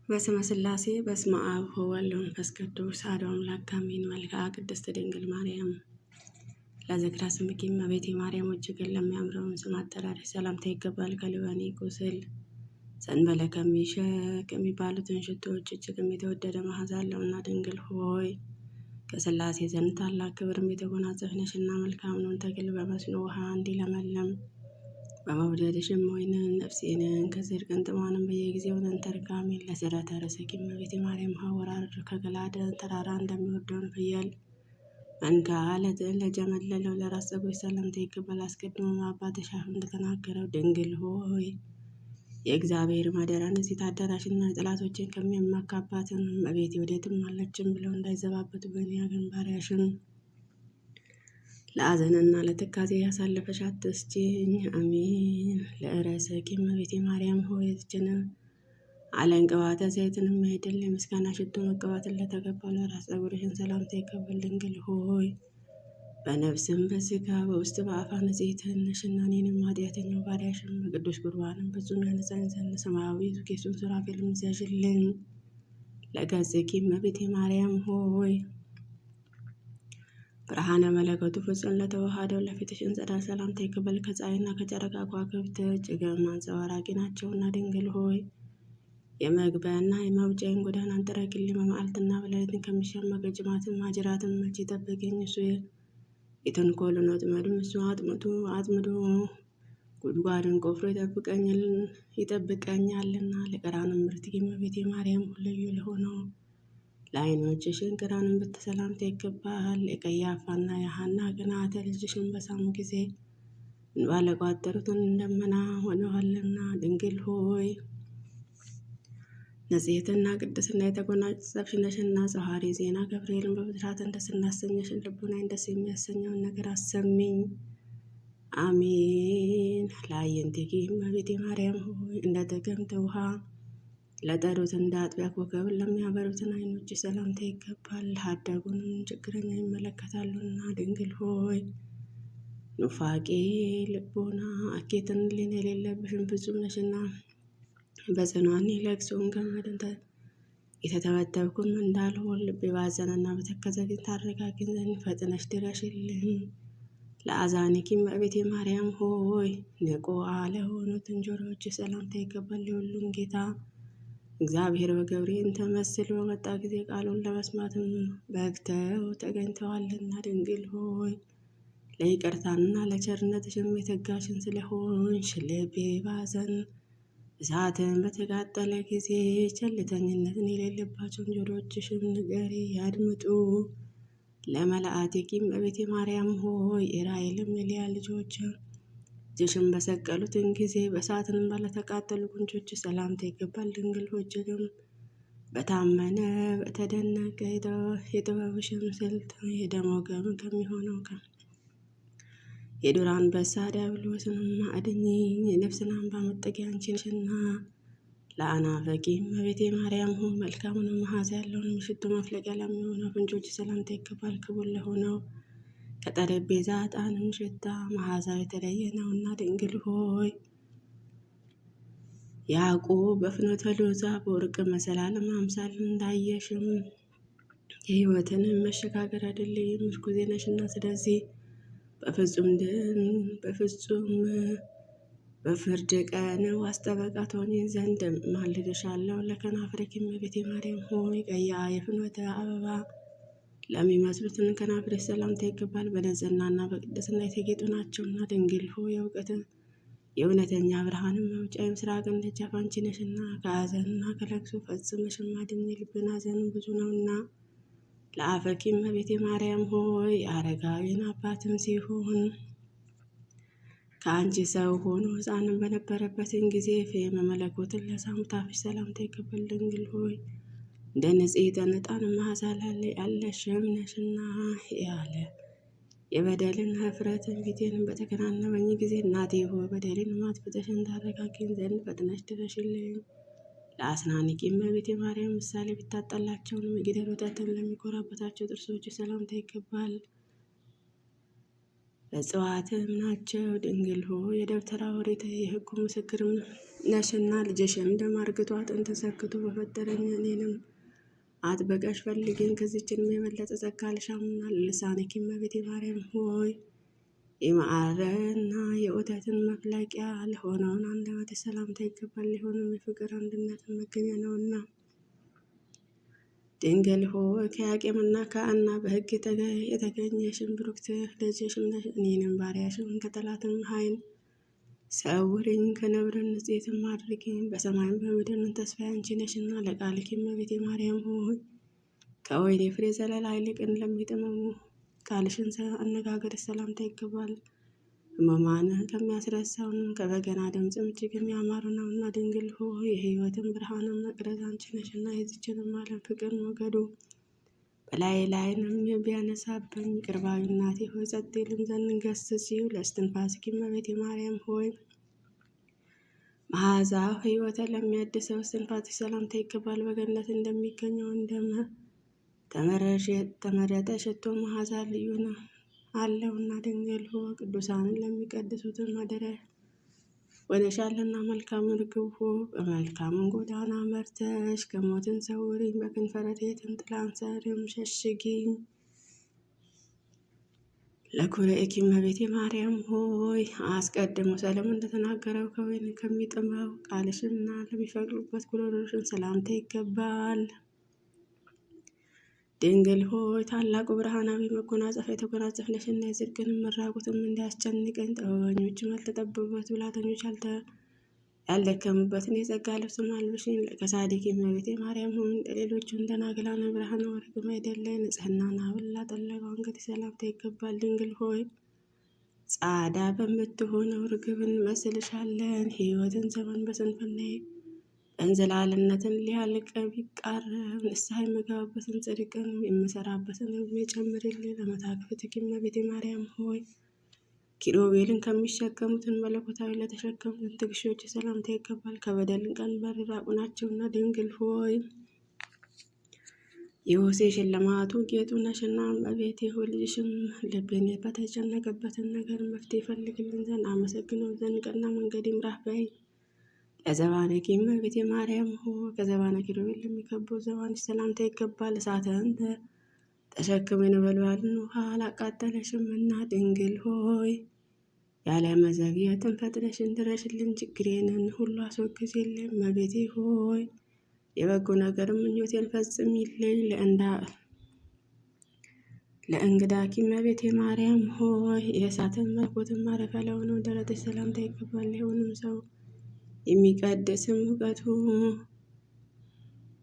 በስመ ሥላሴ በስመ አብ ወወልድ ወመንፈስ ቅዱስ አሐዱ አምላክ አሜን። መልክዓ ቅድስት ድንግል ማርያም ለዝክረ ስምኪ እመቤቴ ማርያም እጅግ ለሚያምረውን ስም አጠራርሽ ሰላምታ ይገባል። ከልበኔ ቁስል ሰንበለ ከሚባሉትን ሽቶዎች እጅግም የተወደደ መዓዛ አለውና ድንግል ሆይ ከሥላሴ ዘንድ ታላቅ ክብርም የተጎናጸፍሽ ነሽና መልካሙን ተክል በመስኖ ውሃ እንዲለመልም በመውደድሽም ወይንን ነፍሴንን ከጽድቅ ጥማንም በየጊዜው ተንተርካሚ ለስረተ ርዕሰኪ እመቤቴ ማርያም ሐወራር ከገላደ ተራራ እንደሚወርደውን ፍየል መንጋ ለጀመለለው ለራስ ፀጉርሽ ሰላምታ ይገባል። አስቀድሞ አባትሽ አፍ እንደተናገረው ድንግል ሆይ የእግዚአብሔር ማደሪያ ንጽሕት አዳራሽና ጠላቶችን ከሚያማካባትን እመቤቴ ወዴትም አለችም ብለው እንዳይዘባበቱ በእኔ ባሪያሽን ለአዘንና ለትካዜ ያሳለፈሽ አትስጪኝ። አሜን። ለርዕሰኪ እመቤቴ ማርያም ሆይ ይህችን ዓለም ቅባተ ዘይትንም አይደል የምስጋና ሽቶ መቀባትን ለተገባው ለራስ ፀጉርሽን ሰላምታ ይገባል። ድንግል ሆይ በነፍስም በሥጋ በውስጥ በአፋ ንጽሕት ነሽና እኔንም ኃጢአተኛው ባሪያሽን በቅዱስ ቁርባንም ፍጹም ያነጻኝ ዘንድ ሰማያዊ ቄሱን ሱራፌልን ይዘሽልኝ። ለገጽኪ እመቤቴ ማርያም ሆይ ብርሃነ መለኮቱ ፍጹም ለተዋሃደው ለፊትሽን ጸዳል ሰላምታ ይገባል። ከፀሐይና ከጨረቃ ከዋክብት እጅግም አንጸባራቂ ናቸውና ድንግል ሆይ የመግቢያና የመውጫዬን ጎዳናን ጥረጊልኝ። በመዓልትና በሌሊት ከሚሸመቅ ጅማትን ማጅራትን መቼ ጠብቀኝ። እሱ የተንኮልን ወጥመድም እሱ አጥምዶ ጉድጓድን ቆፍሮ ይጠብቀኛልና። ለቀራንዮ ምርትኪ እመቤቴ ማርያም ልዩ ለሆነው ለዓይኖችሽን ቅራንን ብትሰላምታ ይገባል። የቀያፋና የሐና ቅንዓተ ልጅሽን በሳሙ ጊዜ እንባ ለቋጠሩትን ደመና ሆነዋልና ድንግል ሆይ ንጽሕትና ቅድስና የተጎናጸፍሽ ነሽና ጸሐሪ ዜና ገብርኤልን በብስራት ደስ እናሰኘሽን ልቡናዬን ደስ የሚያሰኘውን ነገር አሰሚኝ። አሜን። ለአዕይንቲኪ እመቤቴ ማርያም ሆይ እንደ ጥቅምት ውሃ ለጠሩት እንደ አጥቢያ ኮከብን ለሚያበሩትን ዓይኖች ሰላምታ ይገባል። አደጉንም ችግረኛ ይመለከታሉና ድንግል ሆይ ኑፋቄ ልቦና አኬትን ልን የሌለብሽን ፍጹም ነሽና በጽኗኒ ለቅሶን ገመድን የተተበተብኩም እንዳልሆን ልቤ ባዘነና በተከዘ ግን ታረጋግኝ ዘንድ ፈጥነሽ ድረሽልኝ። ለአዛኒኪ እመቤቴ ማርያም ሆይ ንቁ ለሆኑትን ጆሮዎች ሰላምታ ይገባል። የሁሉም ጌታ እግዚአብሔር በገብርኤል ተመስሎ በመጣ ጊዜ ቃሉን ለመስማትም በግተው ተገኝተዋልና ድንግል ሆይ ለይቅርታና ለቸርነትሽም የተጋሽን ስለሆንሽ ልቤ ባዘን እሳትን በተቃጠለ ጊዜ ቸልተኝነትን የሌለባቸውን ጆሮዎችሽም ንገሪ ያድምጡ። ለመላእክቲኪ እመቤቴ ማርያም ሆይ የራሔልም የልያ ልጆች እጅሽን በሰቀሉትን ጊዜ በእሳትንም ባለተቃጠሉ ጉንጮች ሰላምታ ይገባል። ድንግል ሆይ እጅግም በታመነ በተደነቀ የጥበብሽም ስልት የደሞገም ከሚሆነው የዱር አንበሳ ዲያብሎስንም አድኝኝ። የነፍስን አምባ መጠጊያ አንቺ ነሽና። ለአናፈቂ እመቤቴ ማርያም ሆይ መልካሙንም መዓዛ ያለውን ሽቱ ማፍለቂያ ለሚሆነው አፍንጮች ሰላምታ ይገባል። ክቡር ለሆነው ከጠረጴዛ ዕጣንም ሽታ መዓዛው የተለየ ነውና ድንግል ሆይ ያዕቆብ በፍኖተ ሎዛ በወርቅ መሰላለም አምሳል እንዳየሽም የሕይወትንም መሸጋገር ድልድይ ምርኩዜ ነሽና ስለዚህ በፍርድ ቀን ዋስ ጠበቃ ትሆኚ ዘንድ ማልድሻለሁ። ለከናፍርኪ እመቤቴ ማርያም ሆይ ቀይ የፍኖተ አበባ ለሚመስሉትን ከናፍርሽ ሰላምታ ይገባል። በንጽሕናና በቅድስና የተጌጡ ናቸውና ድንግል ሆይ የእውነተኛ ብርሃንም መውጫ የምስራቅን ደጃፍ አንቺ ነሽና። ከሐዘንና ከለቅሶ ፈጽመሽም አድኝ። ልብን ሐዘንም ብዙ ነውና። ለአፈኪ እመቤቴ ማርያም ሆይ አረጋዊን አባትም ሲሆን ከአንቺ ሰው ሆኖ ሕፃንም በነበረበትን ጊዜ ፍሬመ መለኮትን ለሳሙት አፍሽ ሰላምታ ይገባል። ድንግል ሆይ እንደ ንጽሕት ዕጣን መዓዛ ያለሽም ነሽና ያለ የበደልን ኀፍረትን ፊቴንም በተከናነበኝ ጊዜ እናቴ ሆይ በደሌን አጥፍተሽን ታረጋጊኝ ዘንድ ፈጥነሽ ድረሽልኝ። ለአስናኒኪ እመቤቴ ማርያም ምሳሌ ቢታጠላቸውንም የጊደር ወተትን ለሚኮራበታቸው ጥርሶች ሰላምታ ይገባል። እጽዋትም ናቸው። ድንግል ሆይ የደብተራ ኦሪት የሕጉ ምስክርም ነሽና ልጅሽን ደም አርግቶ አጥንት ሰክቶ በፈጠረኝ እኔንም አጥብቀሽ ፈልጊኝ። ከዚችንም የበለጠ ጸጋ አልሻምና ልሳንኪ እመቤቴ ማርያም ሆይ የማዕረና የወተትን መፍለቂያ ለሆነውን አንደበት ሰላምታ ይገባል። ሊሆንም የፍቅር አንድነትን መገኛ ነውና ድንግል ሆይ ከያቄምና ከአና በሕግ የተገኘሽን ብሩክት ልጅሽም ነሽ። እኔንም ባሪያሽን ከጠላትም ኃይል ሰውሪኝ፣ ከነብርን ንጽሕትም አድርጊኝ። በሰማይም በምድርን ተስፋ አንቺ ነሽና ለቃልኪ እመቤቴ ማርያም ሆይ ከወይኔ ፍሬ ዘለላ ይልቅን ለሚጥመሙ ቃልሽን አነጋገር ሰላምታ ይገባል። ሕሙማንን ከሚያስረሳውንም ከበገና ድምፅም እጅግ የሚያማሩ ነውና ድንግል ሆይ የሕይወትን ብርሃንን መቅረዝ አንቺ ነሽና የዚችንም ዓለም ፍቅር ሞገዱ በላይ ላይንም ቢያነሳብኝ ቅርባዊ እናቴ ሆይ ጸጥ ይልም ዘንድ ገስጪው። ለእስትንፋስኪ እመቤቴ ማርያም ሆይ መዓዛ ሕይወተ ለሚያድሰው እስትንፋስሽ ሰላምታ ይገባል። በገነት እንደሚገኘው ተመረጠ ሽቶ መዓዛ ልዩ ነው አለውና ድንግል ሆይ ቅዱሳንን ለሚቀድሱትን ማደሪያ ሆነሻልና መልካም ርግብ ሆይ በመልካምን ጎዳና መርተሽ ከሞትን ሰውሪኝ፣ በክንፈ ረድኤትም ጥላን ስርም ሸሽጊኝ። ለኩርኤኪ እመቤቴ ማርያም ሆይ አስቀድሞ ሰለሞን እንደተናገረው ከወይን ከሚጥመው ቃልሽና ለሚፈቅሉበት ጉሮሮሽን ሰላምታ ይገባል። ድንግል ሆይ ታላቁ ብርሃናዊ መጎናጸፊያ የተጎናጸፍነሽና የጽድቅንም መራቁትም እንዳያስጨንቀኝ ጥበበኞችም ያልተጠበቡበት ብልሃተኞች ያልደከሙበትን የጸጋ ልብስም አልብሽኝ። ከሳዲቅ እመቤቴ ማርያም ሆይ እንደሌሎቹ እንደናግላነ ብርሃነ ወርቅም አይደለ ንጽሕናን ሐብል ላጠለቀው አንገት ሰላምታ ይገባል። ድንግል ሆይ ጻዳ በምትሆነው ርግብን መስልሻለን። ሕይወትን ዘመን በስንፍናዬ እንዝላልነትን ሊያልቅ ቢቃረብ ንስሐ የምገባበትን ጽድቅን የምሰራበትን ዕድሜ ጨምርልኝ። ለመታክፍትኪ እመቤቴ ማርያም ሆይ ኪሩቤልን ከሚሸከሙትን መለኮታዊ ለተሸከሙትን ትከሻዎች ሰላምታ ይገባል። ከበደልን ቀንበር የራቁ ናቸውና ድንግል ሆይ የሆሴ ሽልማቱ ጌጡ ነሽና እመቤቴ ሆይ ልጅሽም ልቤን በተጨነቀበትን ነገር መፍትሄ ይፈልግልን ዘንድ አመሰግነው ዘንድ ቀና መንገድ ይምራህ በይ። ለዘባነኪ እመቤቴ ማርያም ሆይ ከዘባነ ኪሩቤል ለሚከበው ዘባንሽ ሰላምታ ይገባል። እሳትን ተሸክመው የነበልባልን ውሃ አላቃጠለሽምና ድንግል ሆይ ያለ መዘግየትን ፈጥነሽን ድረሽልን፣ ችግሬንን ሁሉ አስወግጂልኝ። እመቤቴ ሆይ የበጎ ነገር ምኞቴን ፈጽሚልኝ። ለእንግዳኪ እመቤቴ ማርያም ሆይ የእሳትን መለኮትን ማረፊያ ለሆነው ደረትሽ ሰላምታ ይገባል። ሊሆንም ሰው የሚቀድስም እውቀቱ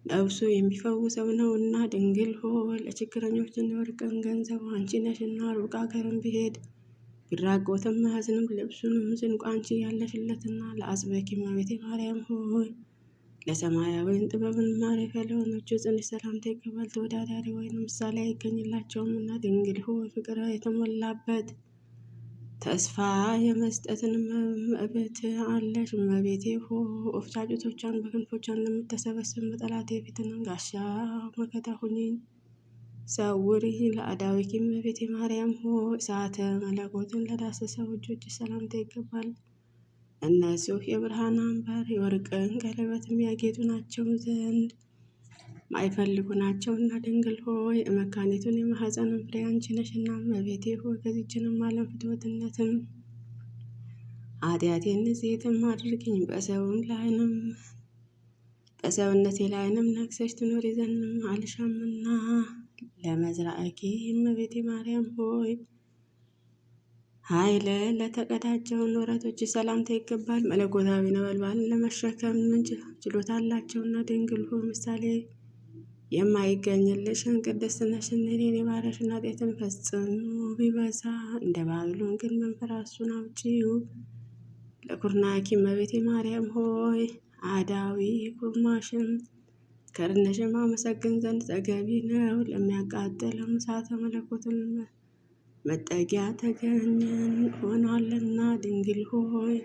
ነፍሱ የሚፈውሰው ነውና ድንግል ሆይ ለችግረኞች እንደወርቅን ገንዘቡ አንቺ ነሽና ሩቅ አገርም ቢሄድ ቢራቆትም ማያዝንም ልብሱንም ዝንቁ አንቺ ያለሽለትና ለአጽበኪ እመቤቴ ማርያም ሆይ ለሰማያዊን ጥበብን ማረፊያ ለሆነችው ጽንሽ ሰላምታ ይገባል። ተወዳዳሪ ወይም ምሳሌ አይገኝላቸውም እና ድንግል ሆይ ፍቅር የተሞላበት ተስፋ የመስጠትን መብት አለሽ። እመቤቴ ሆይ ወፍ ጫጩቶቿን በክንፎቿን እንደምትሰበስብ በጠላቴ ፊትንም ጋሻ መከታ ሁኚኝ ሰውሪኝ። ለአዳዊኪ እመቤቴ ማርያም ሆይ እሳተ መለኮትን ለዳሰሰው እጆች ሰላምታ ይገባል። እነሱ የብርሃን አምባር የወርቅን ቀለበት የሚያጌጡ ናቸው ዘንድ ማይፈልጉ ናቸውና ድንግል ሆይ መካኒቱን የማኅፀንን ፍሬ አንቺ ነሽና እመቤቴ ሆይ ከዚችንም ዓለም ፍትወትነትም ኃጢአቴን ንጽሕትም አድርግኝ። በሰውነቴ ላይንም ነግሰሽ ትኖሪ ዘንድም አልሻምና ለመዝራእኪ እመቤቴ ማርያም ሆይ ኃይል ለተቀዳጀውን ወረቶች ሰላምታ ይገባል። መለኮታዊ ነበልባልን ለመሸከም ችሎታ አላቸውና ድንግል ሆይ ምሳሌ የማይገኝልሽን ቅድስት ነሽን። እኔን የባሪያሽን ኃጢአትን ፈጽሞ ቢበዛ እንደ ባቢሎን ግን መንፈራሱን አውጪው። ለኩርናኪ እመቤቴ ማርያም ሆይ አዳዊ ኩርማሽን ከርነሽም አመሰግን ዘንድ ተገቢ ነው። ለሚያቃጥለው እሳተ መለኮትን መጠጊያ ተገኘን ሆኗልና ድንግል ሆይ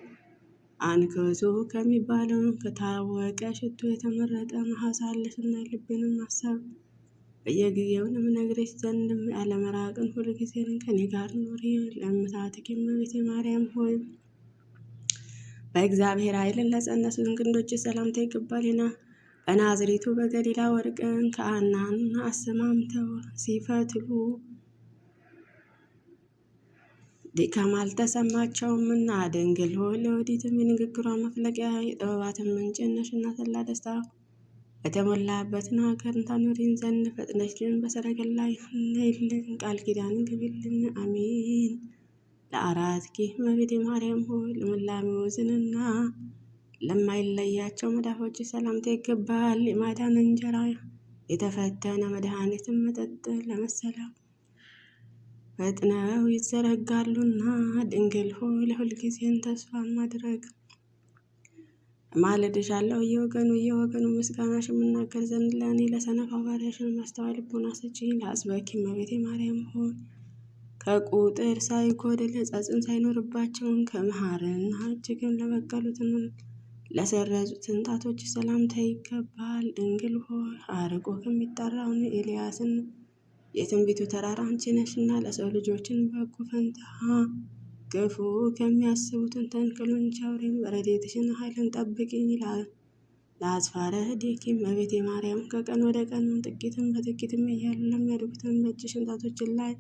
አንክሱ ከሚባለው ከታወቀ ሽቶ የተመረጠ መዓዛ አለሽና ልብንም ሀሳብ በየጊዜው ለምነግርሽ ዘንድ ያለመራቅን ሁልጊዜን ከኔ ጋር ኑሪ። ለእመቤታችን እመቤቴ ማርያም ሆይ በእግዚአብሔር ኃይልን ለጸነሱትን ክንዶች ሰላምታ ይገባልና። በናዝሬቱ በገሊላ ወርቅን ከአናን አሰማምተው ሲፈትሉ ድካም አልተሰማቸውምና ድንግል ሆይ ለወዲትም የንግግሯ መፍለቂያ የጥበባትን ምንጭ ነሽና ተላ ደስታ በተሞላበትን ሀገር ታኖሪን ዘንድ ፈጥነሽልን በሰረገላ ነይልን፣ ቃል ኪዳን ግቢልን። አሜን። ለአራትኪ እመቤቴ ማርያም ሆይ ልምላሜዎዝንና ለማይለያቸው መዳፎች ሰላምታ ይገባል። የማዳን እንጀራ የተፈተነ መድኃኒትን መጠጥ ለመሰለው ፈጥነው ይዘረጋሉና ድንግል ሆይ ለሁልጊዜን ተስፋ ማድረግ ማለድሻለሁ። እየወገኑ ምስጋናሽ የምናገር ዘንድ ለእኔ ለሰነፍ ባሪያሽን ማስተዋል ልቦና ስጪኝ። ለአስበኪ እመቤቴ ማርያም ሆይ ከቁጥር ሳይጎድል ጸጽም ሳይኖርባቸውን ከመሐርና እጅግን ለበቀሉትን ለሰረዙትን ጣቶች ሰላምታ ይገባል። ድንግል ሆይ አርቆ ከሚጠራውን ኤልያስን የትንቢቱ ተራራ አንቺ ነሽና ለሰው ልጆችን በጎ ፈንታ ክፉ ከሚያስቡትን ተንክሉን ቻውሬን በረድኤትሽን ኃይልን ጠብቂኝ። ለአጽፋረ እዴኪ እመቤቴ ማርያም ከቀን ወደ ቀን ጥቂትም በጥቂትም እያሉ ለሚያድጉትን በእጅሽን ጣቶችን ላይ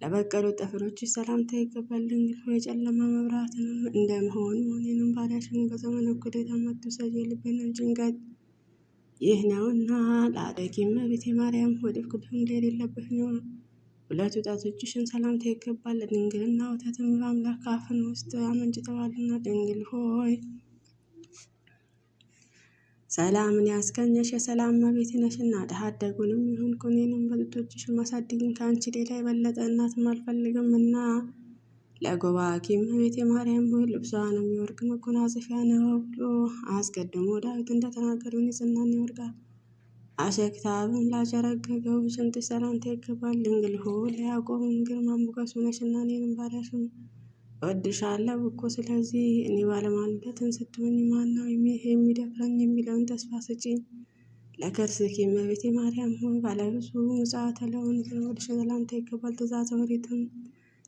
ለበቀሉት ጠፍሮች ሰላምታ ይገባል። ድንግል ሆይ የጨለማ መብራትንም እንደመሆኑ እኔንም ባሪያሽን በዘመነ እኩሌታ አትውሰጂ። የልቤንም ጭንቀት ይህ ነውና ለአደጊ እመቤቴ ማርያም ወዲፍ ኩልም የሌለብህ ነው። ሁለቱ ጣቶችሽን ሰላምታ ይገባል። ድንግልና ወተትም በአምላክ አፍን ውስጥ አመንጭተዋልና ድንግል ሆይ ሰላምን ያስገኘሽ የሰላም እመቤቴ ነሽና ድሀ አደጉንም ይሁን ኩኔንም በጡቶችሽን ማሳድግን ከአንቺ ሌላ የበለጠ እናትም አልፈልግምና። ለጎባኪ እመቤቴ ማርያም ሆይ ልብሷንም የወርቅ መጎናጸፊያ ነው ብሎ አስቀድሞ ዳዊት እንደተናገረው ንጽሕናን ይወርቃል። አሸክታብን ላሸረገገው ሽንትሽ ሰላምታ ይገባል። ድንግል ሆይ ለያዕቆብም ግርማ ሞገሱ ነሽና እኔንም ባሪያሽን እወድሻለሁ እኮ። ስለዚህ እኔ ባለማልደትን ስትሆኝ ማን ነው የሚደፍረኝ የሚለውን ተስፋ ስጪኝ። ለከርስኪ እመቤቴ ማርያም ሆይ ባለብዙ ምጽአተ ለሆን ወድሽ ሰላምታ ይገባል። ትእዛዘ ኦሪትም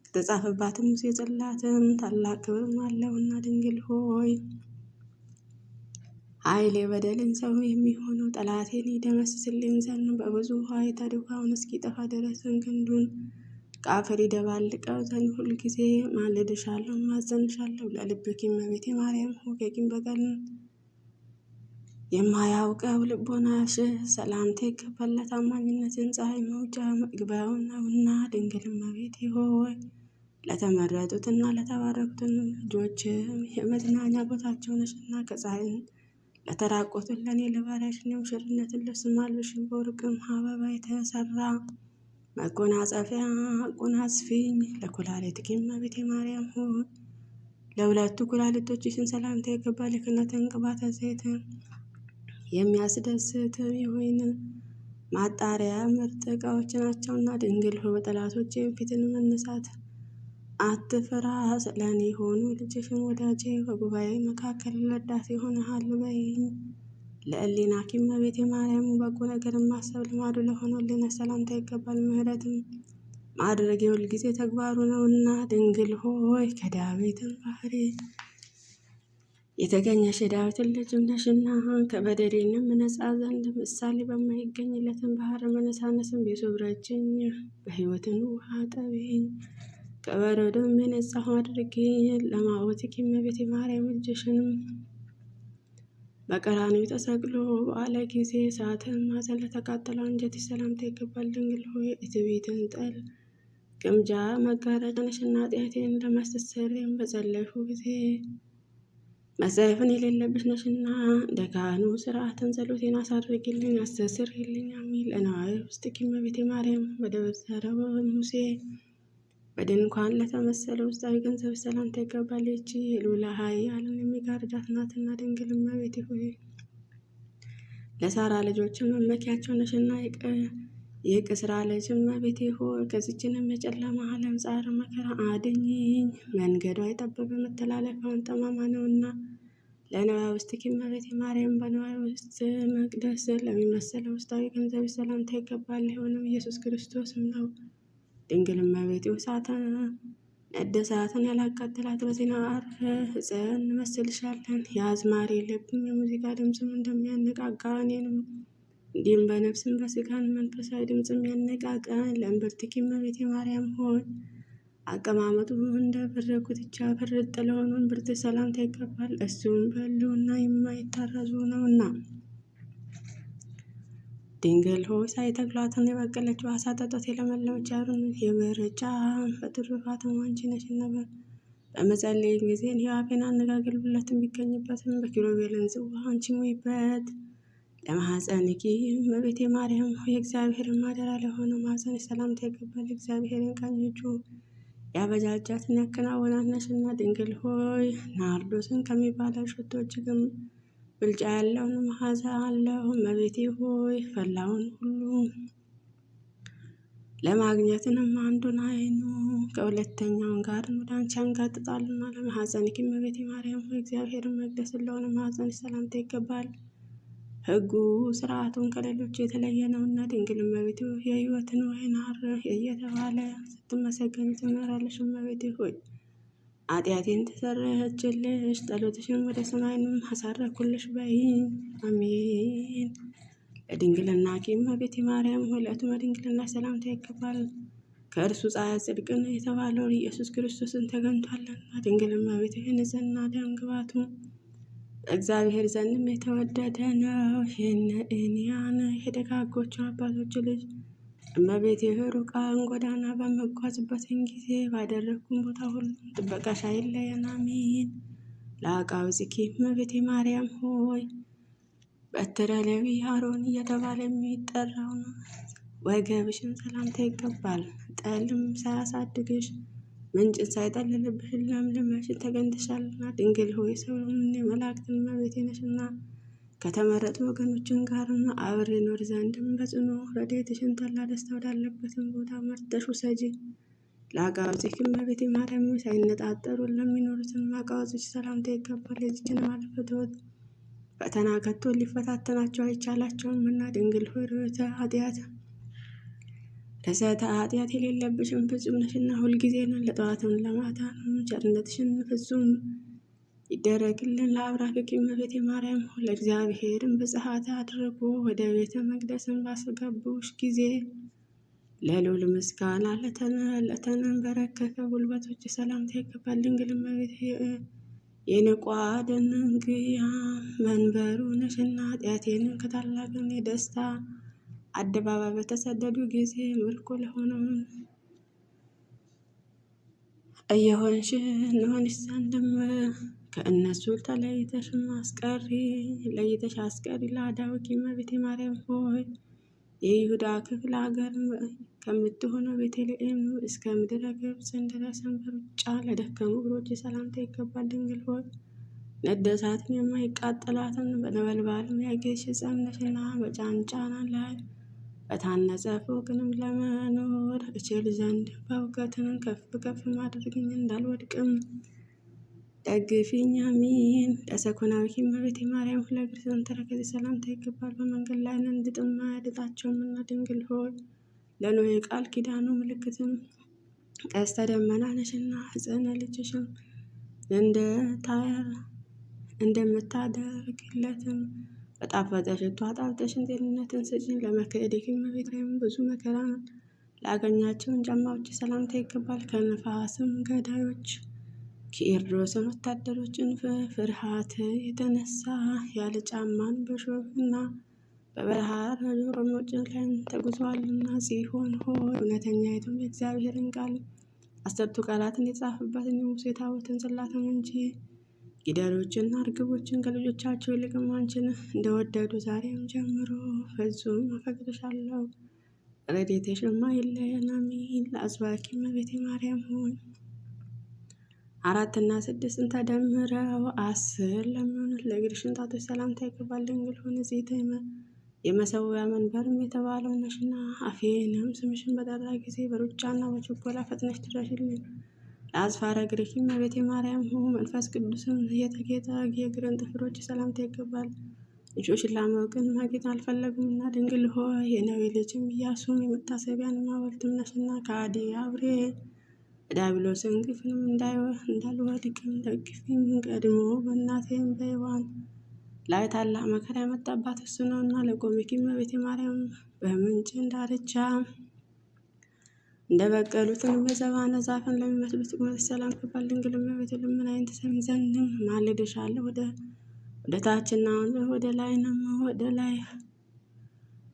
ከተጻፈባትም ሙሴ ጽላትም ታላቅ ክብርም አለውና ድንግል ሆይ ኃይሌ በደልን ሰው የሚሆነው ጠላቴን ይደመስስልኝ ዘንድ በብዙ ውሃ የተድካውን እስኪጠፋ ድረስ ክንዱን ከአፈር ይደባልቀው ዘንድ ሁልጊዜ ማልድሻለሁ ማጸንሻለሁ። ለልብኪ እመቤቴ ማርያም ሆይ ከቂም በቀልን የማያውቀው ልቦናሽ ሰላምታ ይገባል። ለታማኝነትን ፀሐይ መውጫ መግቢያው ነውና ድንግል እመቤቴ ሆይ ለተመረጡትና ለተባረኩትን ልጆች የመዝናኛ ቦታቸው ነሽና ከፀሐይን ለተራቆቱን ለእኔ ለባሪያሽን የሙሽርነትን ልብስ ማልብሽን በወርቅም አበባ የተሰራ መጎናጸፊያ አጎናጽፊኝ። ለኩላሊትኪ እመቤቴ ማርያም ሆይ ለሁለቱ ኩላሊቶችሽን ሰላምታ ይገባል። የክህነትን ቅባተ ዘይትን የሚያስደስት የወይን ማጣሪያ ምርጥ ዕቃዎች ናቸውና ድንግል ሆይ በጠላቶቼም ፊትን መነሳት አትፍራ። ስለእኔ ሆኑ ልጅሽን ወዳጄ በጉባኤ መካከል ረዳት ይሆንሃል በይኝ። ለእሌናኪ እመቤቴ ማርያም በጎ ነገርን ማሰብ ልማዱ ለሆነልን ሰላምታ ይገባል። ምሕረትም ማድረግ የሁልጊዜ ተግባሩ ነውና ድንግል ሆይ ከዳዊትን ባህሪ የተገኘሽ የዳዊትን ልጅም ነሽና ከበደሌንም ነጻ ዘንድ ምሳሌ በማይገኝለትን ባህር መነሳነስም ቤሶብረችኝ በሕይወትን ውሃ ጠቢኝ ከበረዶም የነጻሁ አድርጊ። ለማወትኪ እመቤቴ ማርያም ልጅሽንም በቀራንዮ ተሰቅሎ በኋላ ጊዜ እሳትን ማዘን ለተቃጠለው አንጀትሽ ሰላምታ ይገባል። ድንግል ሆይ እትቤትን ጠል ግምጃ መጋረጃ ነሽና ኃጢአቴን ለማስተስረይም በጸለይሁ ጊዜ መጸየፍን የሌለብሽ ነሽና እንደ ካህኑ ሥርዓትን ጸሎቴን አሳርጊልኝ አስተስርይልኝ። አሜን። ለነዋይ ውስጥኪ እመቤቴ ማርያም በደብተረ ሙሴ በድንኳን ለተመሰለ ውስጣዊ ገንዘብ ሰላምታ ይገባል። ይህች የልዑለ ኃያልን የሚጋርዳት ናትና ድንግል እመቤቴ ሆይ ለሳራ ልጆችን መመኪያቸው ነሽና የቅስራ ልጅ እመቤቴ ሆይ ከዚችንም የጨለማ ዓለም ጻር መከራ አድኝኝ። መንገዷ የጠበበ መተላለፊያውን ጠማማ ነውና ለነዋውስትኪ እመቤቴ ማርያም በነዋይ ውስጥ መቅደስ ለሚመሰለው ውስጣዊ ገንዘብ ሰላምታ ይገባል። የሆነው ኢየሱስ ክርስቶስም ነው። ድንግል እመቤቴ ነደሳትን ያላቃጠላት በዜና ዕፀን እንመስልሻለን። የአዝማሪ ልብም የሙዚቃ ድምፅም እንደሚያነቃቃ እኔንም እንዲሁም በነፍስም በስጋን መንፈሳዊ ድምፅም ያነቃቃን። ለእምብርትኪ እመቤቴ ማርያም ሆይ አቀማመጡ እንደ ብር ጉትቻ ፍርጥ ለሆኑ እምብርት ሰላምታ ይገባል። እሱም በሕልውና የማይታረዙ ነውና። ድንግል ሆይ ሳይተክሏትን የበቀለችው አሳ ጠጠት የለመለመች ያሩን የመረጫ በትሩፋትም አንቺ ነሽና በመጸለይ ጊዜ የአፌን አነጋገር ብለት የሚገኝበትም በኪሩቤልን ጽዋ አንቺ ሙይበት። ለማኅፀንኪ እመቤቴ ማርያም ሆይ የእግዚአብሔር ማደሪያ ለሆነው ማኅፀንሽ ሰላምታ ይገባል። እግዚአብሔርን ቀኝ እጁ ያበጃጃትን ያከናወናት ነሽና። ድንግል ሆይ ናርዶስን ከሚባለው ሽቶ እጅግም ብልጫ ያለውን መዓዛ አለው። እመቤቴ ሆይ ፈላውን ሁሉ ለማግኘትንም አንዱን አይኑ ከሁለተኛውን ጋር ወደ አንቺ ያንጋጥጣልና። ለማኅፀንኪ እመቤቴ ማርያም ሆይ እግዚአብሔርን መቅደስ ስለሆነ ማኅፀንሽ ሰላምታ ይገባል። ሕጉ ስርዓቱን ከሌሎች የተለየ ነውና። ድንግል እመቤቴ የሕይወትን ወይን ሐር እየተባለ ስትመሰገኝ ትኖራለሽ። እመቤቴ ሆይ ኃጢአቴን ተሰረየችልሽ፣ ጸሎትሽን ወደ ሰማይንም አሳረኩልሽ በይ። አሜን። ለድንግልናኪ እመቤቴ ማርያም ሆይ ለሕቱመ ድንግልና ሰላምታ ይገባል። ከእርሱ ፀሐይ ጽድቅን የተባለው ኢየሱስ ክርስቶስን ተገኝቷልና። ድንግል እመቤቴ ንጽሕና ደም ግባቱ እግዚአብሔር ዘንድም የተወደደ ነው። የእንያን የደጋጎቹ አባቶች ልጅ እመቤቴ ሩቃን ጎዳና በመጓዝበትን ጊዜ ባደረግኩን ቦታ ሁሉ ጥበቃሽ አይለየን። አሜን። ለአቃውጽኪ እመቤቴ ማርያም ሆይ በትረ ሌዊ አሮን እየተባለ የሚጠራው ነው። ወገብሽን ሰላምታ ይገባል። ጠልም ሳያሳድግሽ ምንጭን ሳይጠልልብሽ ለምልመሽን ተገኝተሻልና። ድንግል ሆይ ሰውን የመላእክትን እመቤቴ ነሽና ከተመረጡ ወገኖችን ጋርና አብሬ ኖር ዘንድም በጽኑ ረድኤትሽን ተላ ደስታ ወዳለበትን ቦታ መርጠሽ ውሰጂ። ለአቃውጽኪ እመቤቴ ማርያም ሳይነጣጠሩ ለሚኖሩትን አቃውጽሽ ሰላምታ ይገባል። የዚችን ማለፈትወት ፈተና ከቶ ሊፈታተናቸው አይቻላቸውም እና። ድንግል ሆይ ርኅተ ኃጢአት የሌለብሽን ፍጹም ነሽና ሁልጊዜ ነን ለጠዋትን ለማታ ቸርነትሽን ፍጹም ይደረግልን። ለአብራክኪ እመቤቴ ማርያም ለእግዚአብሔርን ብጽሐት አድርጎ ወደ ቤተ መቅደስን ባስገቡሽ ጊዜ ለልዑል ምስጋና ለተንበረከከ ጉልበቶች ሰላምታ ይገባል። ድንግል እመቤቴ የንቋድንግያ መንበሩ ነሽና ኃጢአቴንም ከታላቅን የደስታ አደባባይ በተሰደዱ ጊዜ ምርኮ ለሆነውን እየሆንሽ እንሆንሽ ዘንድም ከእነሱ ለይተሽ አስቀሪ። ለአዳውኪ እመቤቴ ማርያም ሆይ የይሁዳ ክፍለ ሀገር ከምትሆነው ቤተልሔም እስከ ምድረ ግብጽ ድረስም በሩጫ ለደከሙ እግሮች ሰላምታ ይገባል። ድንግል ሆይ ነደሳትን የማይቃጠላትን በነበልባልም ያጌጥሽ ዕፀን ነሽና በጫንጫና ላይ በታነጸ ፎቅንም ለመኖር እችል ዘንድ በእውቀትን ከፍ ከፍ ማድረግኝ እንዳልወድቅም ደግፊኝ። አሜን። ለሰኮናዊኪ እመቤቴ ማርያም ለእግርሽን ተረከዝ ሰላምታ ይገባል። በመንገድ ላይ እንድጥም አያድጣቸውምና። ድንግል ሆይ ለኖህ የቃል ኪዳኑ ምልክትም ቀስተ ደመና ነሽና ሕፅነ ልጅሽም እንደምታደርግለትም በጣፈጠ ሽቶ አጣፍጠሽን ጤንነትን ስጪኝ። ለመክእድኪ እመቤቴ ብዙ መከራ ላገኛቸውን ጫማዎች ሰላምታ ይገባል። ከነፋስም ገዳዮች ከኤርዶስን ወታደሮችን ፍርሃት የተነሳ ያለ ጫማን በሾህና በበረሃ ሮሞችን ላይ ተጉዟልና። ጽዮን ሆይ እውነተኛይቱም የእግዚአብሔርን ቃል 10ቱ ቃላትን የጻፈበትን የሙሴ ታቦትን ጽላትን እንጂ ጊደሮችና እርግቦችን ከልጆቻቸው ይልቅም አንቺን እንደወደዱ ዛሬም ጀምሮ ፍጹም አፈቅርሻለሁ። ረድኤትሽማ አይለየን። አሜን። ለአስባኪ እመቤቴ ማርያም ሆይ 4 እና 6 ተደምረው 10 ለሚሆኑት ለእግርሽን ጣቶች ሰላምታ ይገባል። ድንግል ሆይ ንጽሕት የመሠዊያ መንበርም የተባለው ነሽና አፌንም ስምሽን በጠራ ጊዜ በሩጫና በችኮላ ፈጥነሽ ድረሽልኝ። ለአጽፋረ እግርኪ እመቤቴ ማርያም መንፈስ ቅዱስም የተጌጠ የእግርን ጥፍሮች ሰላምታ ይገባል። ልጆችን ላመውቅን ማጌጥ አልፈለጉምና ድንግል ሆይ የነዌ ልጅም ኢያሱም የመታሰቢያን ማወልትም ነሽና ከአዲ አብሬ ዲያብሎስን ግፍንም እንዳልወድቅም ደግፊኝ። ቀድሞ በእናቴም በሔዋን ላይ ታላቅ መከራ ያመጣባት እሱ ነውና ለቆሚኪ እመቤቴ ማርያም በምንጭ ዳርቻ እንደበቀሉትን በዘባነ ዛፍን ለሚመስሉት ቁመት ሰላም ይገባል። ድንግል እመቤቴ ልመናዬን ትሰሚ ዘንድም ማልድሻለሁ። ወደ ታችና ወደ ላይንም ወደ ላይ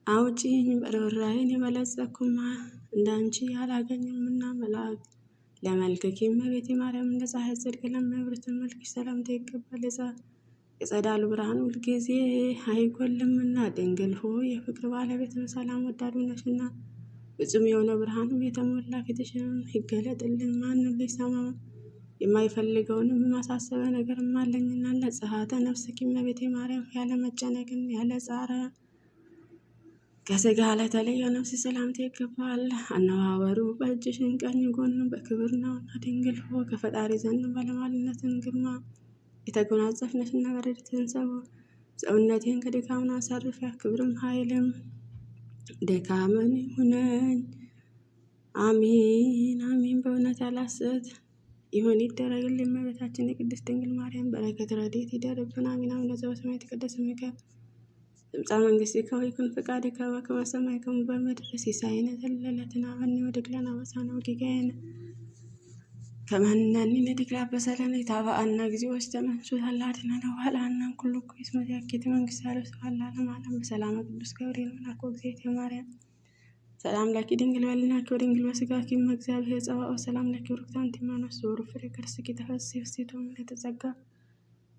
አውጪኝ። በርኅራኄን የበለጸግኩማ እንዳንቺ አላገኝምና ለመልክኪ እመቤቴ ማርያም እንደ ፀሐይ ጽድቅ ለሚያበሩትን መልክሽ ሰላምታ ይገባል። የጸዳሉ ብርሃን ሁልጊዜ አይጎልምና ድንግል ሆይ የፍቅር ባለቤትን ሰላም ወዳዱ ነሽና ፍጹም የሆነ ብርሃንም የተሞላ ፊትሽን ይገለጥልን። ማንም ሊሰማ የማይፈልገውንም የማሳሰበ ነገርም አለኝና ለጸሐተ ነፍስኪ እመቤቴ ማርያም ያለ መጨነቅን ያለ ጻረ ከሥጋ ለተለየው ነፍስ ሰላምታ ይገባል። አነዋወሩ በእጅሽን ቀኝ ጎን በክብር ነውና ድንግል ሆይ ከፈጣሪ ዘንድ ባለሟልነትን ግርማ የተጎናጸፍነሽና በረድኤትሽን ሰውነቴን ከድካምና አሳርፊያ ክብርም ኃይልም ድካምን ይሁነኝ። አሜን አሜን። በእውነት ያላሰት ይሁን ይደረግልን። እመቤታችን የቅድስት ድንግል ማርያም በረከት ረድኤት ይደርብን። አሜን። አቡነ ዘበሰማያት ይትቀደስ ስምከ ትምጻእ መንግሥትከ ወይኩን ፈቃድከ በከመ በሰማይ ከማሁ በምድር ሲሳየነ ዘለለዕለትነ ሀበነ ወኅድግ ለነ አበሳነ ወጌጋየነ ከመ ንሕነኒ ንኅድግ ለአበሳለነ ኢታብአነ እግዚኦ ውስተ መንሱት አላ አድኅነነ ወኃላነ ኩሉ ኩይስ መዚአኪት መንግሥት ያለ ስብሐት ለዓለመ ዓለም። በሰላመ ቅዱስ ገብርኤል መልአክ ወእግዝእትየ ማርያም ሰላም ለኪ ድንግል በሊናኪ ወድንግል በሥጋኪ እም እግዚአብሔር ጸባኦት ሰላም ለኪ ብሩክት አንቲ እምአንስት ወቡሩክ ፍሬ ከርሥኪ ተፈሥሒ ፍሥሕት ምልዕተ ጸጋ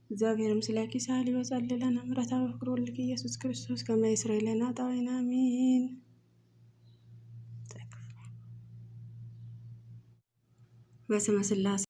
እግዚአብሔር ምስሌኪ ሳህሊ ወጸልይ ለነ ምሕረተ በፍቅር ወልድኪ ኢየሱስ ክርስቶስ ከመ ይስረይ ለነ ኃጣውኢነ አሜን። በስመ ሥላሴ